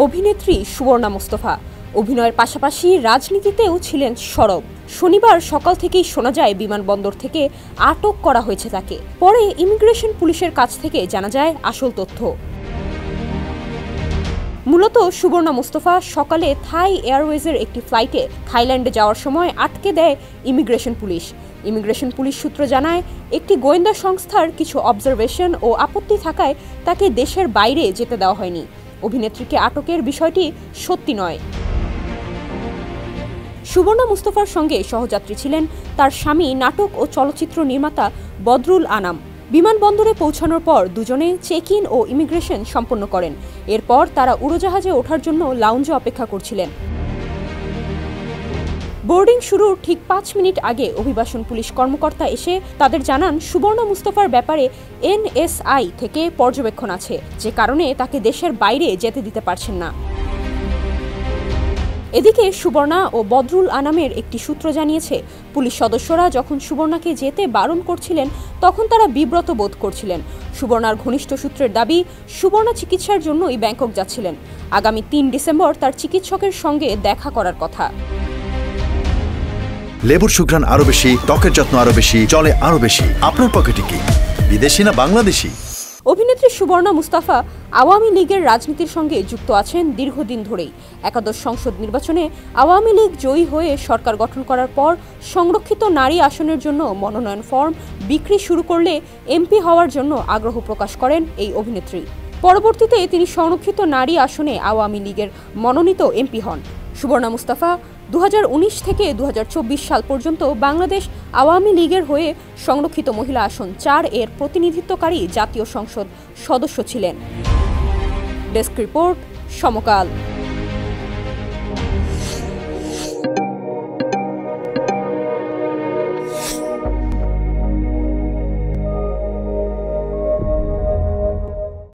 অভিনেত্রী সুবর্ণা মুস্তফা অভিনয়ের পাশাপাশি রাজনীতিতেও ছিলেন সরব। শনিবার সকাল থেকেই শোনা যায় বিমানবন্দর থেকে আটক করা হয়েছে তাকে। পরে ইমিগ্রেশন পুলিশের কাছ থেকে জানা যায় আসল তথ্য। মূলত সুবর্ণা মুস্তফা সকালে থাই এয়ারওয়েজের একটি ফ্লাইটে থাইল্যান্ডে যাওয়ার সময় আটকে দেয় ইমিগ্রেশন পুলিশ। ইমিগ্রেশন পুলিশ সূত্র জানায়, একটি গোয়েন্দা সংস্থার কিছু অবজারভেশন ও আপত্তি থাকায় তাকে দেশের বাইরে যেতে দেওয়া হয়নি। অভিনেত্রীকে আটকের বিষয়টি সত্যি নয়। সুবর্ণা মুস্তফার সঙ্গে সহযাত্রী ছিলেন তার স্বামী নাটক ও চলচ্চিত্র নির্মাতা বদরুল আনাম। বিমানবন্দরে পৌঁছানোর পর দুজনে চেক ইন ও ইমিগ্রেশন সম্পন্ন করেন। এরপর তারা উড়োজাহাজে ওঠার জন্য লাউঞ্জে অপেক্ষা করছিলেন। বোর্ডিং শুরুর ঠিক 5 মিনিট আগে অভিবাসন পুলিশ কর্মকর্তা এসে তাদের জানান সুবর্ণা মুস্তফার ব্যাপারে NSI থেকে পর্যবেক্ষণ আছে, যে কারণে তাকে দেশের বাইরে যেতে দিতে পারছেন না। এদিকে সুবর্ণা ও বদরুল আনামের একটি সূত্র জানিয়েছে, পুলিশ সদস্যরা যখন সুবর্ণাকে যেতে বারণ করছিলেন তখন তারা বিব্রত বোধ করছিলেন। সুবর্ণার ঘনিষ্ঠ সূত্রের দাবি, সুবর্ণা চিকিৎসার জন্যই ব্যাংকক যাচ্ছিলেন। আগামী 3 ডিসেম্বর তার চিকিৎসকের সঙ্গে দেখা করার কথা। লেবুর সুঘ্রাণ আরো বেশি, ত্বকের যত্ন আরো বেশি, চলে আরো বেশি। আপনার পকেটে কি বিদেশি না বাংলাদেশি? অভিনেত্রী সুবর্ণা মুস্তফা আওয়ামী লীগের রাজনীতির সঙ্গে যুক্ত আছেন দীর্ঘদিন ধরেই। একাদশ সংসদ নির্বাচনে আওয়ামী লীগ জয়ী হয়ে সরকার গঠন করার পর সংরক্ষিত নারী আসনের জন্য মনোনয়ন ফর্ম বিক্রি শুরু করলে এমপি হওয়ার জন্য আগ্রহ প্রকাশ করেন এই অভিনেত্রী। পরবর্তীতে তিনি সংরক্ষিত নারী আসনে আওয়ামী লীগের মনোনীত এমপি হন। সুবর্ণা মুস্তফা 2019 থেকে 2024 সাল পর্যন্ত বাংলাদেশ আওয়ামী লীগের হয়ে সংরক্ষিত মহিলা আসন 4 এর প্রতিনিধিত্বকারী জাতীয় সংসদ সদস্য ছিলেন। ডেস্ক রিপোর্ট, সমকাল।